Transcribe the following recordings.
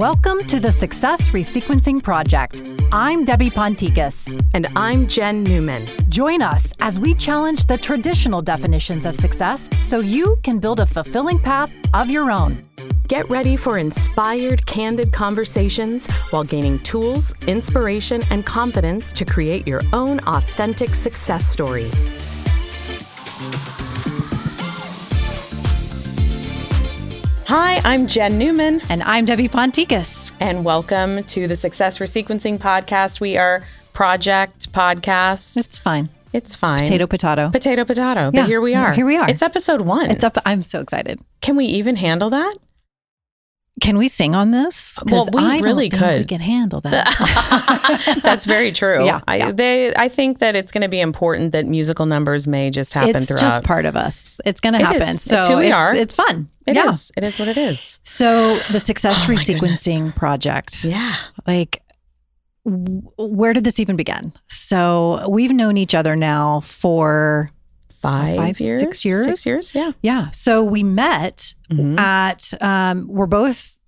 Welcome to the Success Resequencing Project. I'm Debbie Ponticus. And I'm Jenn Newman. Join us as we challenge the traditional definitions of success so you can build a fulfilling path of your own. Get ready for inspired, candid conversations while gaining tools, inspiration, and confidence to create your own authentic success story. Hi, I'm Jenn Newman. And I'm Debbie Ponticus. And welcome to the Success Resequencing Podcast. We are Project Podcast. It's fine. It's fine. Potato, potato. Potato, potato. Yeah, But here we are. Here we are. It's episode 1. It's up. I'm so excited. Can we even handle that? Can we sing on this? Well, we I really don't think could. We can handle that. That's very true. Yeah, I think that it's going to be important that musical numbers may just happen it's throughout. It's just part of us. It's going to happen. Is. So it's who we are. It's fun. It is. It is what it is. So the Success Resequencing Project. Yeah. Where did this even begin? So we've known each other now for 5 years? 6 years. 6 years, yeah. Yeah. So we met at, we're both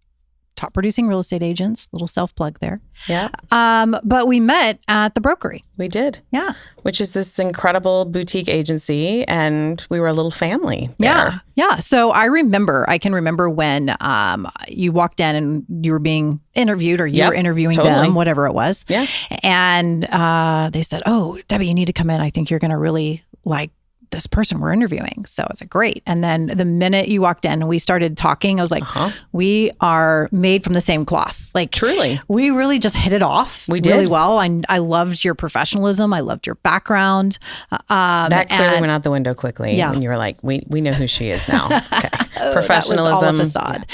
top producing real estate agents, little self-plug there. Yeah. But we met at the brokery. We did. Yeah. Which is this incredible boutique agency, and we were a little family there. Yeah. Yeah. So I can remember when you walked in and you were being interviewed, or you were interviewing them, whatever it was. Yeah. And they said, "Oh, Debbie, you need to come in. I think you're going to really like this person we're interviewing." So I was like, great. And then the minute you walked in and we started talking, I was like, we are made from the same cloth. Like, truly. We really just hit it off. We did. Really well. I loved your professionalism. I loved your background. That clearly went out the window quickly. Yeah. And you were like, we know who she is now. Okay. Professionalism. That was all a facade.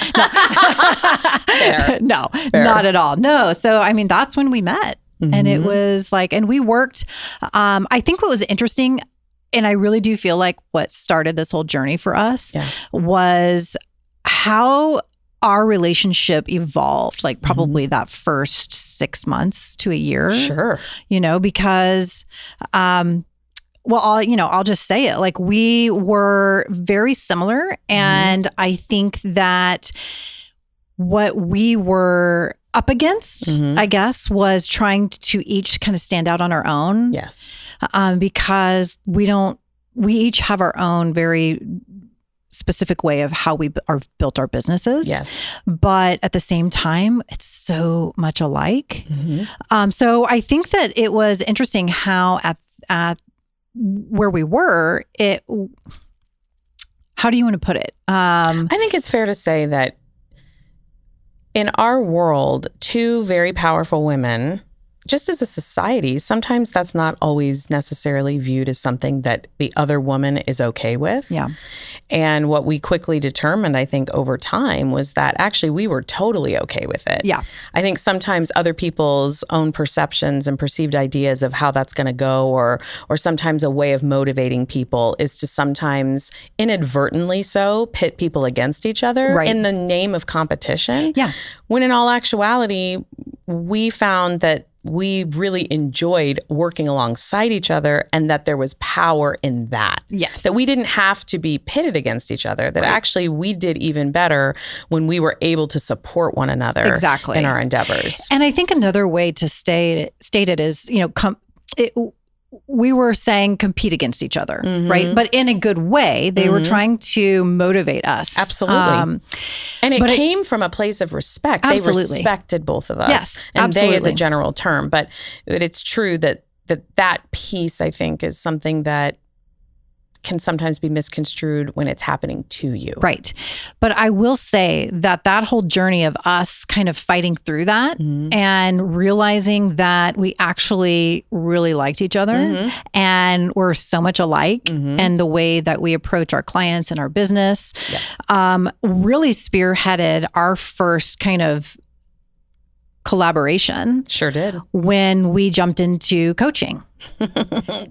No, Fair. Not at all. No. So, I mean, that's when we met. And it was like, and we worked, I think what was interesting, and I really do feel like what started this whole journey for us was how our relationship evolved, like probably that first 6 months to a year. Sure. Because, I'll just say it, like we were very similar. And I think that what we were up against, I guess, was trying to each kind of stand out on our own. Yes. Because we each have our own very specific way of how we are built our businesses. Yes. But at the same time, it's so much alike. So I think that it was interesting how at where we were, how do you want to put it? I think it's fair to say that in our world, two very powerful women, just as a society, sometimes that's not always necessarily viewed as something that the other woman is okay with. Yeah. And what we quickly determined, I think, over time was that actually we were totally okay with it. Yeah. I think sometimes other people's own perceptions and perceived ideas of how that's going to go, or sometimes a way of motivating people is to sometimes inadvertently pit people against each other in the name of competition. Yeah. When in all actuality, we found that we really enjoyed working alongside each other, and that there was power in that. Yes. That we didn't have to be pitted against each other, that actually we did even better when we were able to support one another in our endeavors. And I think another way to state it is, we were saying compete against each other, right? But in a good way. They were trying to motivate us. Absolutely. And it came from a place of respect. Absolutely. They respected both of us. Yes, and absolutely. they is a general term. But it's true that piece, I think, is something that can sometimes be misconstrued when it's happening to you. Right. But I will say that whole journey of us kind of fighting through that and realizing that we actually really liked each other and we're so much alike and the way that we approach our clients and our business really spearheaded our first kind of collaboration. Sure did. When we jumped into coaching.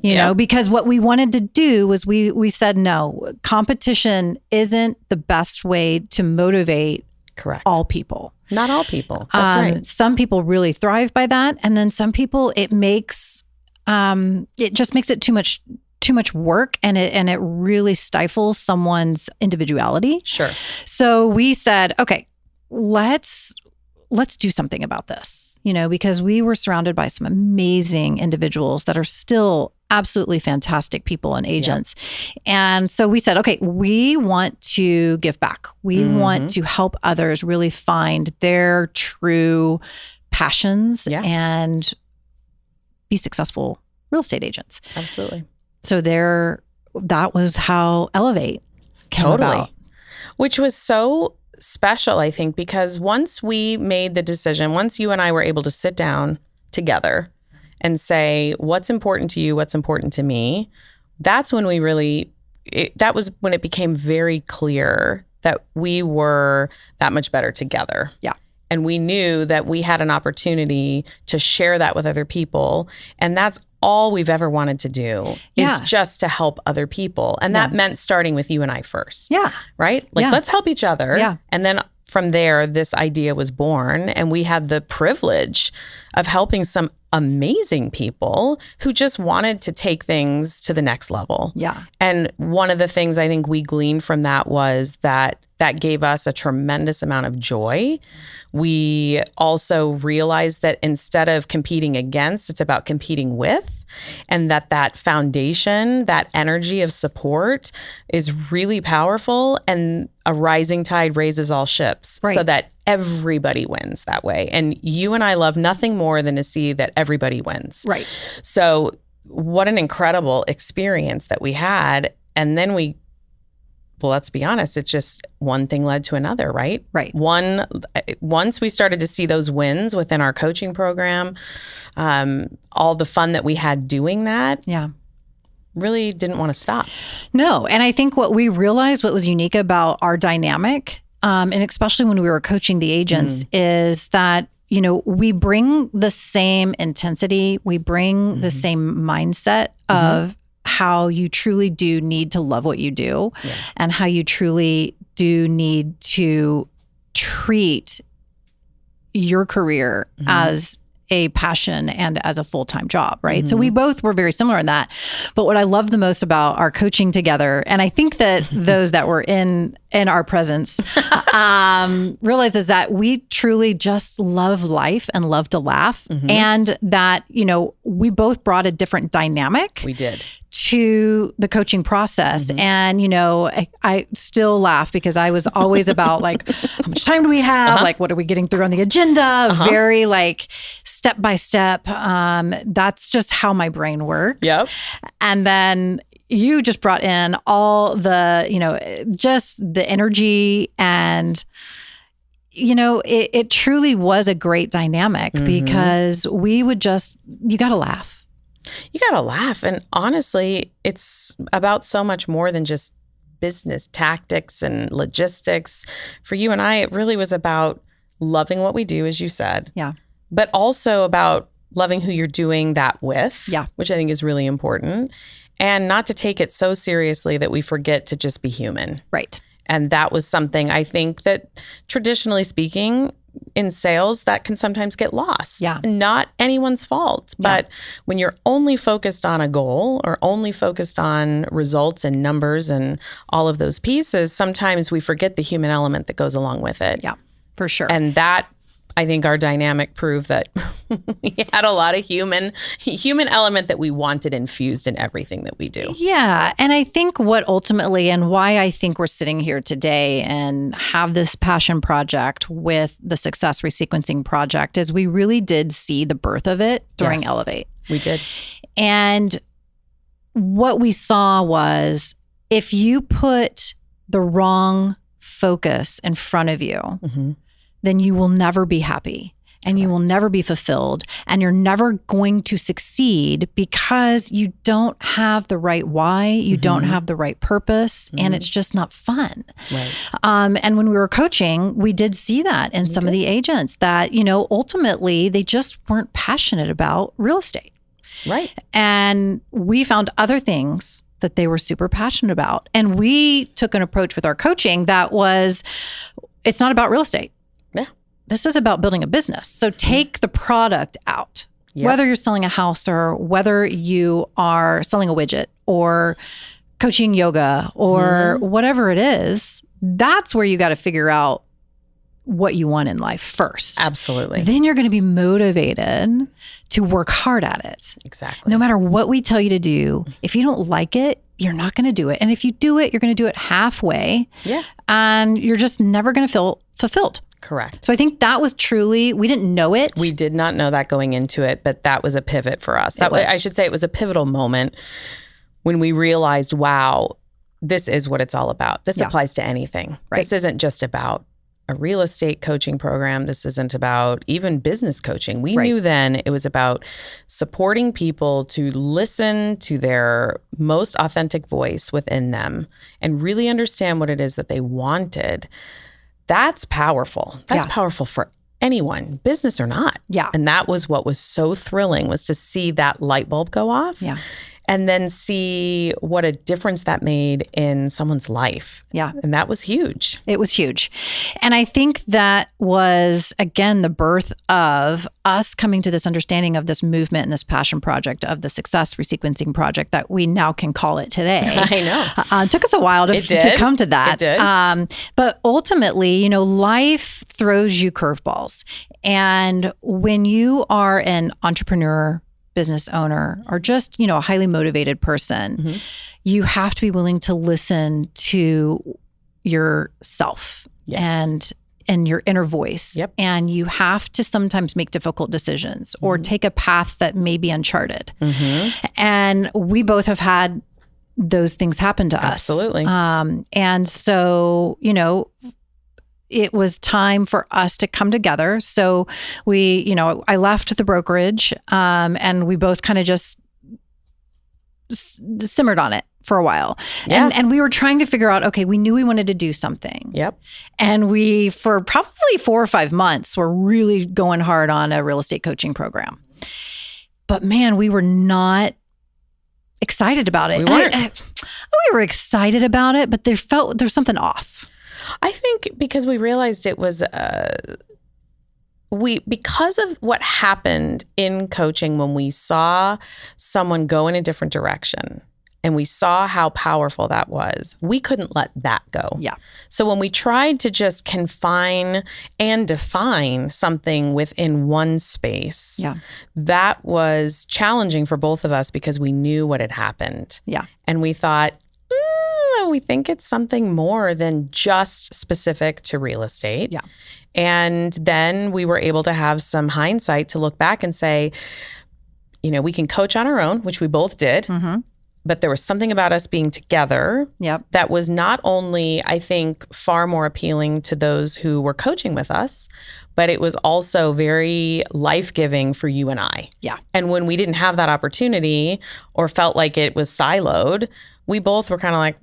You know, because what we wanted to do was we said, no, competition isn't the best way to motivate all people. Not all people. That's right. Some people really thrive by that. And then some people, it just makes it too much work, and it really stifles someone's individuality. Sure. So we said, okay, let's let's do something about this, because we were surrounded by some amazing individuals that are still absolutely fantastic people and agents. And so we said, okay, we want to give back. We want to help others really find their true passions and be successful real estate agents. Absolutely. So that was how Elevate came about. Which was so special, I think, because once we made the decision, once you and I were able to sit down together and say, what's important to you, what's important to me, that's when that was when it became very clear that we were that much better together. Yeah. And we knew that we had an opportunity to share that with other people. And that's all we've ever wanted to do is just to help other people. And that meant starting with you and I first. Yeah. Right? Let's help each other. Yeah. And then from there, this idea was born. And we had the privilege of helping some amazing people who just wanted to take things to the next level. Yeah. And one of the things I think we gleaned from that was that gave us a tremendous amount of joy. We also realized that instead of competing against, it's about competing with, and that foundation, that energy of support is really powerful, and a rising tide raises all ships, so that everybody wins that way. And you and I love nothing more than to see that everybody wins. Right. So what an incredible experience that we had. And then well, let's be honest, it's just one thing led to another, right? Right. Once we started to see those wins within our coaching program, all the fun that we had doing that, really didn't want to stop. No. And I think what we realized, what was unique about our dynamic, and especially when we were coaching the agents, is that, we bring the same intensity, we bring the same mindset of how you truly do need to love what you do and how you truly do need to treat your career as a passion and as a full-time job, right? So we both were very similar in that. But what I love the most about our coaching together, and I think that those that were in our presence realize is that we truly just love life and love to laugh. And that, we both brought a different dynamic. We did. To the coaching process. And, I still laugh because I was always about how much time do we have? What are we getting through on the agenda? Very step by step. That's just how my brain works. Yep. And then you just brought in all the, just the energy, and it truly was a great dynamic because we would you got to laugh. You got to laugh. And honestly, it's about so much more than just business tactics and logistics. For you and I, it really was about loving what we do, as you said. Yeah. But also about loving who you're doing that with, which I think is really important. And not to take it so seriously that we forget to just be human. Right. And that was something I think that traditionally speaking, in sales, that can sometimes get lost. Yeah. Not anyone's fault. But when you're only focused on a goal or only focused on results and numbers and all of those pieces, sometimes we forget the human element that goes along with it. Yeah, for sure. And that, I think our dynamic proved that we had a lot of human element that we wanted infused in everything that we do. Yeah. And I think what ultimately, and why I think we're sitting here today and have this passion project with the Success Resequencing Project, is we really did see the birth of it during Elevate. We did. And what we saw was, if you put the wrong focus in front of you, then you will never be happy and you will never be fulfilled, and you're never going to succeed because you don't have the right why, you don't have the right purpose, and it's just not fun. Right. And when we were coaching, we did see that in some of the agents that, ultimately they just weren't passionate about real estate. Right. And we found other things that they were super passionate about. And we took an approach with our coaching that was, it's not about real estate. This is about building a business. So take the product out, whether you're selling a house or whether you are selling a widget or coaching yoga or whatever it is. That's where you got to figure out what you want in life first. Absolutely. Then you're going to be motivated to work hard at it. Exactly. No matter what we tell you to do, if you don't like it, you're not going to do it. And if you do it, you're going to do it halfway. Yeah. And you're just never going to feel fulfilled. Correct. So I think that was truly, we didn't know it. We did not know that going into it, but that was a pivot for us. I should say it was a pivotal moment when we realized, wow, this is what it's all about. This applies to anything. Right. This isn't just about a real estate coaching program. This isn't about even business coaching. We knew then it was about supporting people to listen to their most authentic voice within them and really understand what it is that they wanted. That's powerful. That's powerful for anyone, business or not. Yeah. And that was what was so thrilling, was to see that light bulb go off. Yeah. And then see what a difference that made in someone's life. Yeah. And that was huge. It was huge. And I think that was, again, the birth of us coming to this understanding of this movement and this passion project of the Success Resequencing Project that we now can call it today. I know. It took us a while to come to that. It did. But ultimately, life throws you curveballs. And when you are an entrepreneur, business owner, or just, a highly motivated person, you have to be willing to listen to yourself and your inner voice. Yep. And you have to sometimes make difficult decisions or take a path that may be uncharted. And we both have had those things happen to us. Absolutely. And so, it was time for us to come together. So we, I left the brokerage and we both kind of just simmered on it for a while. Yeah. And we were trying to figure out, okay, we knew we wanted to do something. Yep. And we, for probably 4 or 5 months, were really going hard on a real estate coaching program. But man, we were not excited about it. We weren't. We were excited about it, but there's something off. I think because we realized it was because of what happened in coaching when we saw someone go in a different direction and we saw how powerful that was, we couldn't let that go. Yeah. So when we tried to just confine and define something within one space, that was challenging for both of us because we knew what had happened. Yeah. And we thought, we think it's something more than just specific to real estate. Yeah. And then we were able to have some hindsight to look back and say, we can coach on our own, which we both did. But there was something about us being together that was not only, I think, far more appealing to those who were coaching with us, but it was also very life-giving for you and I. Yeah. And when we didn't have that opportunity or felt like it was siloed, we both were kind of like,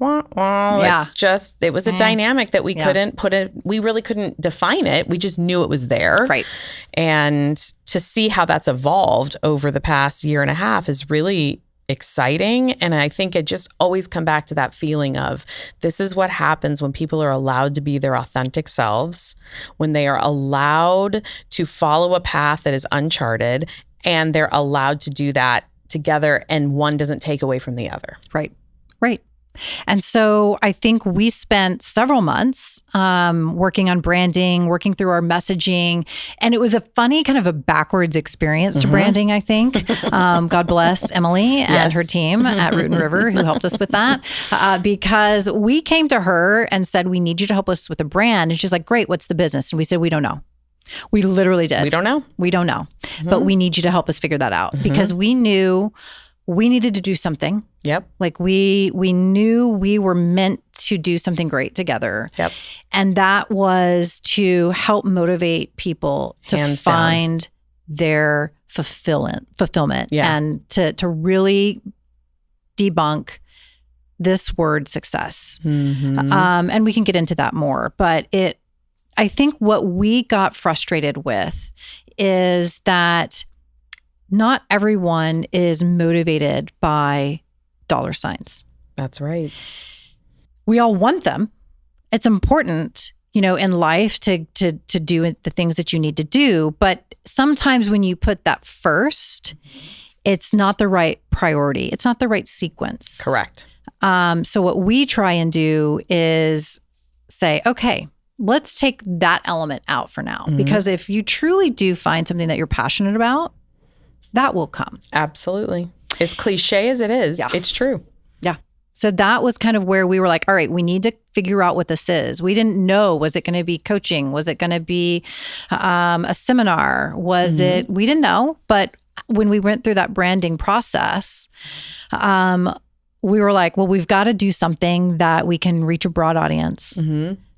it was a dynamic that we couldn't we really couldn't define it. We just knew it was there. Right. And to see how that's evolved over the past year and a half is really exciting. And I think it just always come back to that feeling of this is what happens when people are allowed to be their authentic selves, when they are allowed to follow a path that is uncharted, and they're allowed to do that together and one doesn't take away from the other. Right. And so I think we spent several months working on branding, working through our messaging. And it was a funny kind of a backwards experience to branding, I think. God bless Emily and her team at Root and River who helped us with that. Because we came to her and said, we need you to help us with a brand. And she's like, great, what's the business? And we said, we don't know. We literally did. We don't know. But we need you to help us figure that out because we knew we needed to do something. Yep. Like we knew we were meant to do something great together. Yep. And that was to help motivate people to find their fulfillment and to really debunk this word success. And we can get into that more, but I think what we got frustrated with is that not everyone is motivated by dollar signs. That's right. We all want them. It's important, in life to do the things that you need to do. But sometimes when you put that first, it's not the right priority. It's not the right sequence. Correct. So what we try and do is say, okay, let's take that element out for now. Because if you truly do find something that you're passionate about, that will come. Absolutely. As cliche as it is, it's true. Yeah. So that was kind of where we were like, all right, we need to figure out what this is. We didn't know, was it going to be coaching? Was it going to be a seminar? Was it, we didn't know. But when we went through that branding process, we were like, well, we've got to do something that we can reach a broad audience,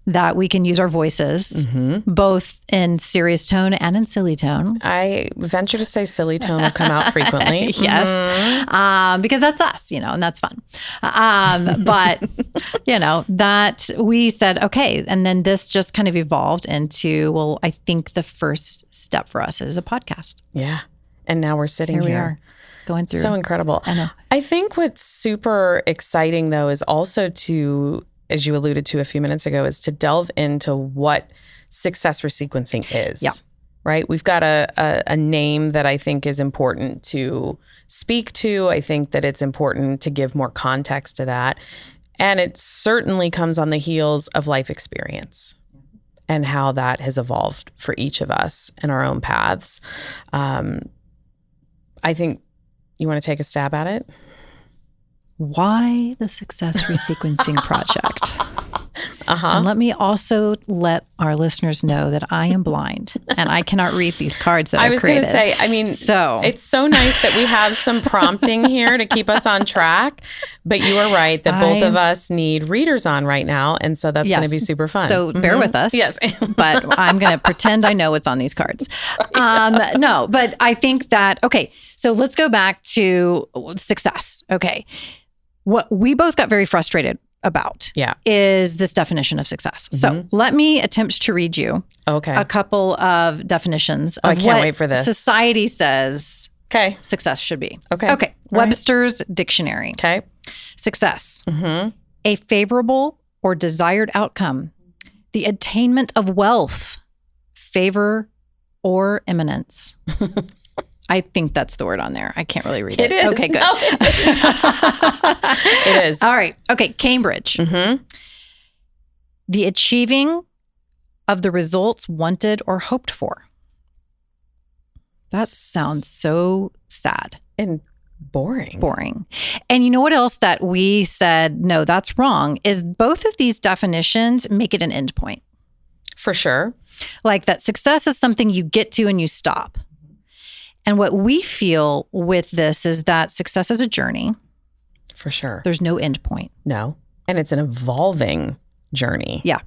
that we can use our voices, both in serious tone and in silly tone. I venture to say silly tone will come out frequently. Yes. Because that's us, and that's fun. But, that we said, okay. And then this just kind of evolved into, well, I think the first step for us is a podcast. Yeah. And now we're sitting here. We are going through. So incredible. I know. I think what's super exciting, though, is also to, as you alluded to a few minutes ago, is to delve into what success resequencing is. Yeah. Right? We've got a name that I think is important to speak to. I think that it's important to give more context to that. And it certainly comes on the heels of life experience and how that has evolved for each of us in our own paths. I think you want to take a stab at it? Why the Success Resequencing Project? And let me also let our listeners know that I am blind and I cannot read these cards that I've created. I was going to say, I mean, it's so nice that we have some prompting here to keep us on track. But you are right that both of us need readers on right now. And so that's going to be super fun. So bear with us. Yes. But I'm going to pretend I know what's on these cards. No, but I think that, okay, so let's go back to success. Okay. What we both got very frustrated about is this definition of success. So let me attempt to read you a couple of definitions of I can't wait for this. Society says success should be. Okay. All Webster's Dictionary. Okay. Success. A favorable or desired outcome. The attainment of wealth, favor, or eminence. I think that's the word on there. I can't really read it. It is. Okay, good. No, it is. All right. Okay, Cambridge. The achieving of the results wanted or hoped for. That sounds so sad. And boring. Boring. And you know what else that we said, no, that's wrong, is both of these definitions make it an end point. For sure. Like that success is something you get to and you stop. And what we feel with this is that success is a journey. For sure. There's no end point. No. And it's an evolving journey. Yeah.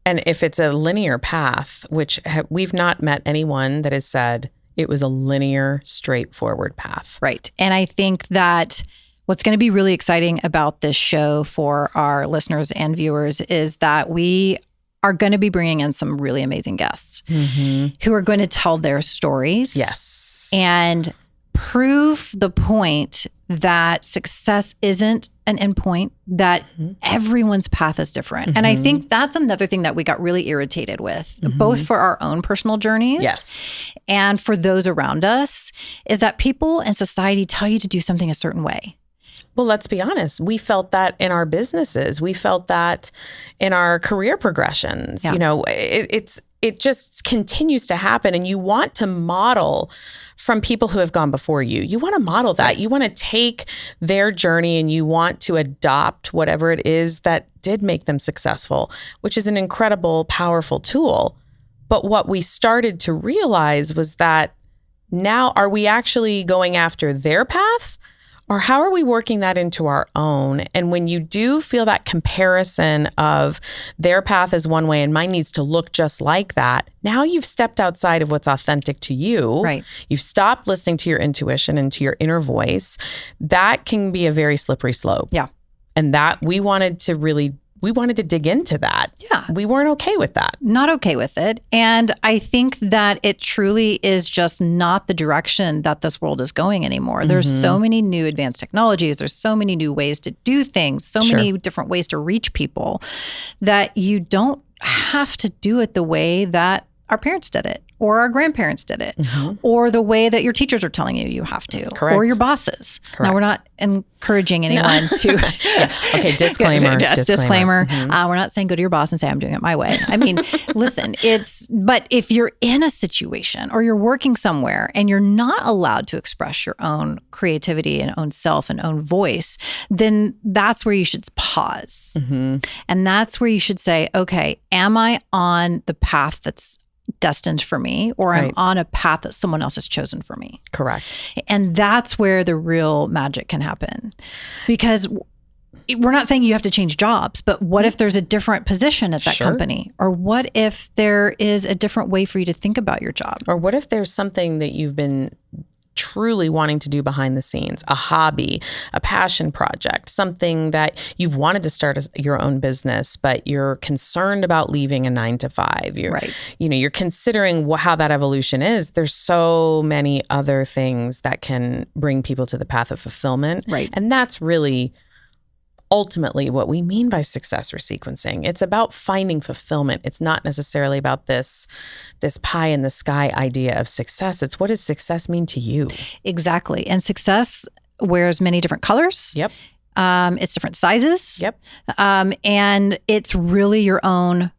And if it's a linear path, which we've not met anyone that has said it was a linear, straightforward path. Right. And I think that what's going to be really exciting about this show for our listeners and viewers is that we are going to be bringing in some really amazing guests who are going to tell their stories. Yes. And prove the point that success isn't an endpoint, that everyone's path is different. And I think that's another thing that we got really irritated with, both for our own personal journeys and for those around us, is that people in society tell you to do something a certain way. Well, let's be honest. We felt that in our businesses. We felt that in our career progressions. You know, it just continues to happen. And you want to model from people who have gone before you. You want to model that. You want to take their journey and you want to adopt whatever it is that did make them successful, which is an incredible, powerful tool. But what we started to realize was that now, are we actually going after their path? Or how are we working that into our own? And when you do feel that comparison of their path is one way and mine needs to look just like that, now you've stepped outside of what's authentic to you. Right. You've stopped listening to your intuition and to your inner voice. That can be a very slippery slope. Yeah. And that we wanted to dig into that. Yeah. We weren't okay with that. Not okay with it. And I think that it truly is just not the direction that this world is going anymore. There's so many new advanced technologies. There's so many new ways to do things, so many different ways to reach people that you don't have to do it the way that our parents did it or our grandparents did it, or the way that your teachers are telling you have to, Correct. or your bosses. Correct. Now, we're not encouraging anyone to... Okay, disclaimer. Disclaimer. We're not saying go to your boss and say, I'm doing it my way. I mean, listen, but if you're in a situation or you're working somewhere and you're not allowed to express your own creativity and own self and own voice, then that's where you should pause. And that's where you should say, okay, am I on the path that's destined for me, or I'm on a path that someone else has chosen for me? Correct. And that's where the real magic can happen. Because we're not saying you have to change jobs, but what if there's a different position at that company? Or what if there is a different way for you to think about your job? Or what if there's something that you've been truly wanting to do behind the scenes, a hobby, a passion project, something that you've wanted to start your own business, but you're concerned about leaving a 9-to-5. You're considering how that evolution is. There's so many other things that can bring people to the path of fulfillment. Right. And that's really ultimately what we mean by success resequencing. It's about finding fulfillment. It's not necessarily about this pie in the sky idea of success. It's what does success mean to you? Exactly. And success wears many different colors. Yep. It's different sizes. Yep. And it's really your own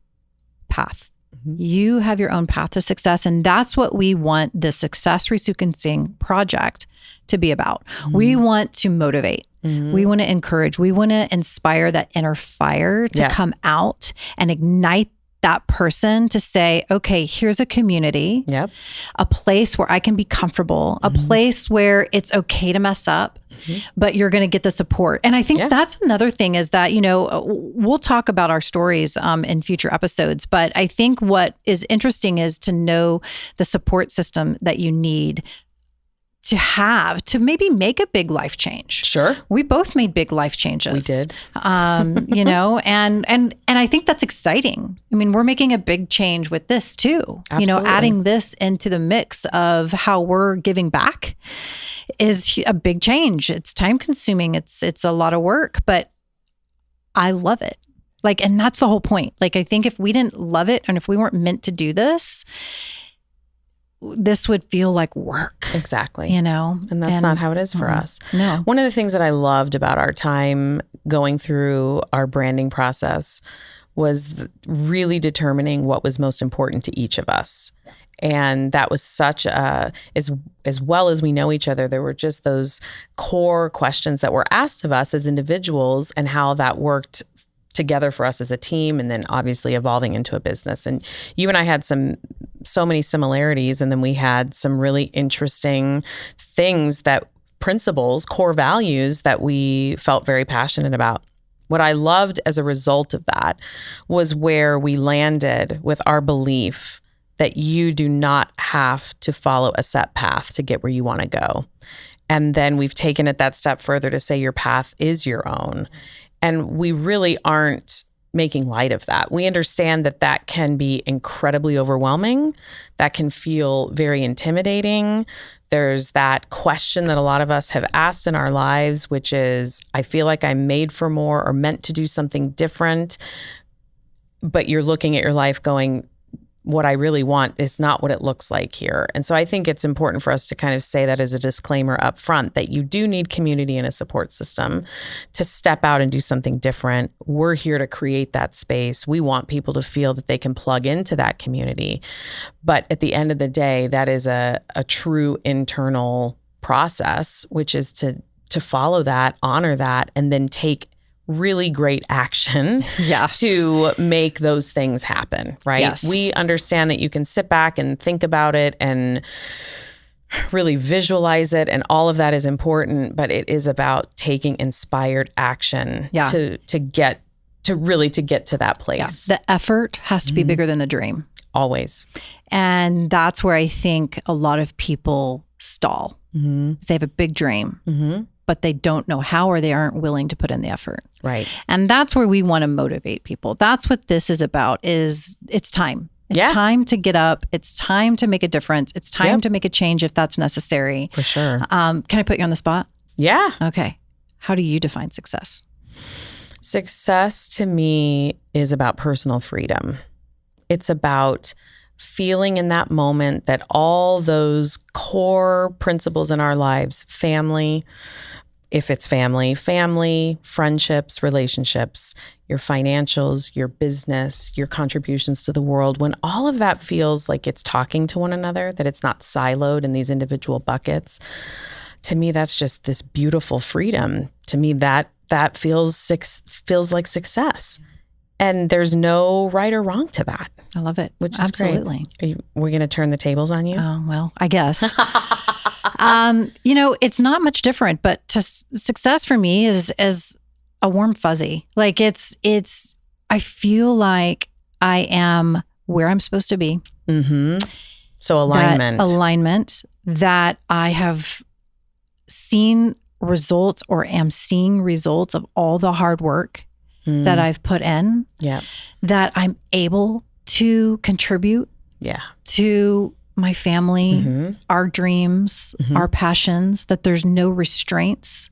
path. You have your own path to success. And that's what we want the Success Resequencing Project to be about. We want to motivate. We want to encourage. We want to inspire that inner fire to come out and ignite that person to say, okay, here's a community, a place where I can be comfortable, a place where it's okay to mess up, but you're going to get the support. And I think that's another thing is that, we'll talk about our stories in future episodes, but I think what is interesting is to know the support system that you need to have to maybe make a big life change. Sure. We both made big life changes. We did. And I think that's exciting. I mean, we're making a big change with this too. Absolutely. Adding this into the mix of how we're giving back is a big change. It's time consuming. It's a lot of work, but I love it. And that's the whole point. I think if we didn't love it and if we weren't meant to do this would feel like work. Exactly. And that's not how it is for us. No. One of the things that I loved about our time going through our branding process was really determining what was most important to each of us. And that was such as well as we know each other, there were just those core questions that were asked of us as individuals and how that worked together for us as a team, and then obviously evolving into a business. And you and I had so many similarities, and then we had some really interesting principles, core values that we felt very passionate about. What I loved as a result of that was where we landed with our belief that you do not have to follow a set path to get where you want to go. And then we've taken it that step further to say your path is your own. And we really aren't making light of that. We understand that can be incredibly overwhelming. That can feel very intimidating. There's that question that a lot of us have asked in our lives, which is, I feel like I'm made for more or meant to do something different. But you're looking at your life going, what I really want is not what it looks like here. And so I think it's important for us to kind of say that as a disclaimer up front, that you do need community and a support system to step out and do something different. We're here to create that space. We want people to feel that they can plug into that community. But at the end of the day, that is a true internal process, which is to follow that, honor that, and then take really great action to make those things happen, right? Yes. We understand that you can sit back and think about it and really visualize it, and all of that is important, but it is about taking inspired action to get to that place. The effort has to be bigger than the dream. Always. And that's where I think a lot of people stall. They have a big dream. But they don't know how, or they aren't willing to put in the effort. Right. And that's where we want to motivate people. That's what this is about, is it's time. It's time to get up. It's time to make a difference. It's time to make a change if that's necessary. For sure. Can I put you on the spot? Yeah. Okay. How do you define success? Success to me is about personal freedom. It's about feeling in that moment that all those core principles in our lives, family, if it's family, friendships, relationships, your financials, your business, your contributions to the world, when all of that feels like it's talking to one another, that it's not siloed in these individual buckets, to me, that's just this beautiful freedom. To me, that feels like success. And there's no right or wrong to that. I love it. Which is absolutely great. We're going to turn the tables on you? Oh, well, I guess. It's not much different, but success for me is a warm fuzzy. Like I feel like I am where I'm supposed to be. Mm-hmm. So alignment. That I have seen results or am seeing results of all the hard work that I've put in. Yeah. That I'm able to contribute. Yeah. To my family, our dreams, our passions, that there's no restraints,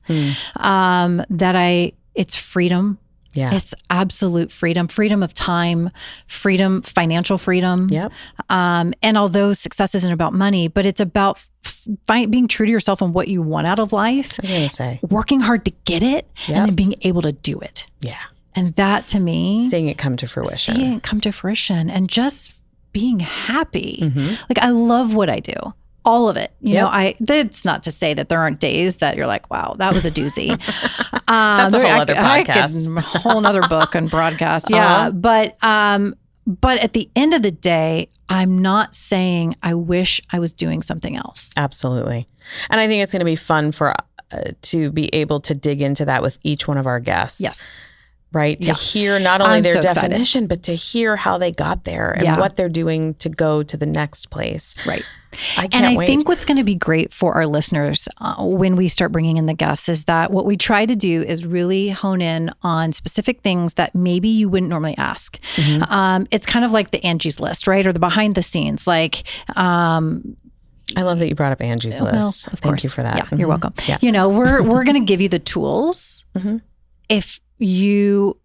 it's freedom. Yeah. It's absolute freedom of time, financial freedom. Yep. And although success isn't about money, but it's about being true to yourself and what you want out of life. I was going to say. Working hard to get it and then being able to do it. Yeah. And that to me. Seeing it come to fruition. And just being happy. Like I love what I do. All of it. You know, it's not to say that there aren't days that you're like, wow, that was a doozy. That's a whole other podcast. A whole other book and broadcast. Yeah. But at the end of the day, I'm not saying I wish I was doing something else. Absolutely. And I think it's going to be fun to be able to dig into that with each one of our guests. Yes. Right? To hear not only their definition, but to hear how they got there and what they're doing to go to the next place. Right. I can't wait. I think what's going to be great for our listeners when we start bringing in the guests is that what we try to do is really hone in on specific things that maybe you wouldn't normally ask. It's kind of like the Angie's List, right? Or the behind the scenes, like... I love that you brought up Angie's List. Well, of course. Thank you for that. Yeah, you're welcome. Yeah. We're going to give you the tools. If you,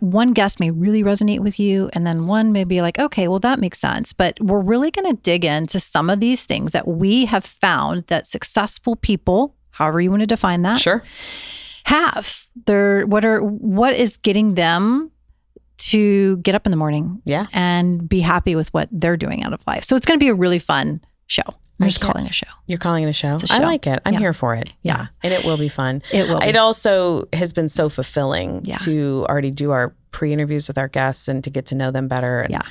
one guest may really resonate with you, and then one may be like, okay, well, that makes sense. But we're really going to dig into some of these things that we have found that successful people, however you want to define that, have. What is getting them to get up in the morning and be happy with what they're doing out of life. So it's going to be a really fun show. I'm just calling it a show. You're calling it a show? It's a show. I like it. I'm here for it. Yeah. And it will be fun. It will be. It also has been so fulfilling to already do our pre-interviews with our guests and to get to know them better. And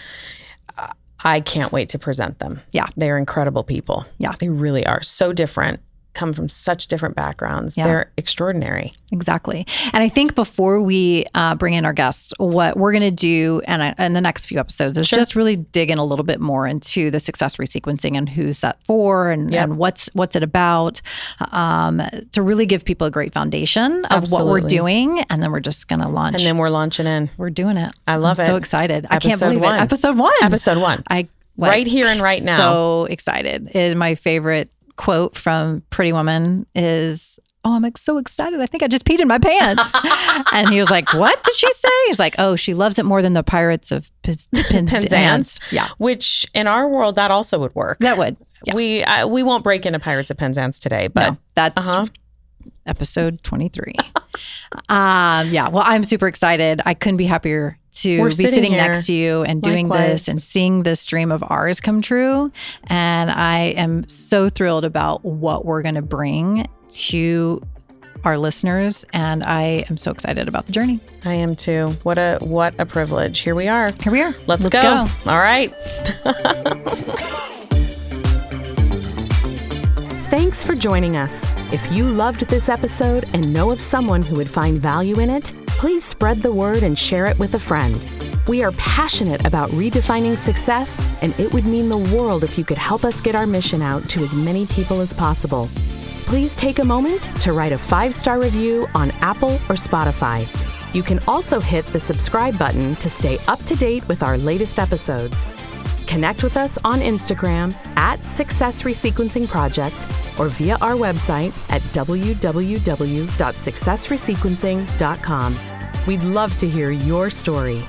I can't wait to present them. Yeah. They're incredible people. Yeah. They really are. So different. Come from such different backgrounds. They're extraordinary. Exactly. And I think before we bring in our guests, what we're going to do in the next few episodes is just really dig in a little bit more into the success resequencing and who's that for and what's it about, to really give people a great foundation of what we're doing. And then we're just going to launch. And then we're launching in. We're doing it. I love it. I'm so excited. I can't believe it. Episode 1. Episode 1. Right here and right now. So excited. It is my favorite quote from Pretty Woman is, I'm so excited. I think I just peed in my pants. And he was like, what did she say? He's like, she loves it more than the Pirates of Penzance. Yeah. Which in our world, that also would work. That would. Yeah. We won't break into Pirates of Penzance today, but no, that's episode 23. Well, I'm super excited. I couldn't be happier to be sitting next to you and doing this and seeing this dream of ours come true. And I am so thrilled about what we're going to bring to our listeners. And I am so excited about the journey. I am too. What a privilege. Here we are. Let's go. All right. Thanks for joining us. If you loved this episode and know of someone who would find value in it, please spread the word and share it with a friend. We are passionate about redefining success, and it would mean the world if you could help us get our mission out to as many people as possible. Please take a moment to write a 5-star review on Apple or Spotify. You can also hit the subscribe button to stay up to date with our latest episodes. Connect with us on Instagram at Success Resequencing Project or via our website at www.successresequencing.com. We'd love to hear your story.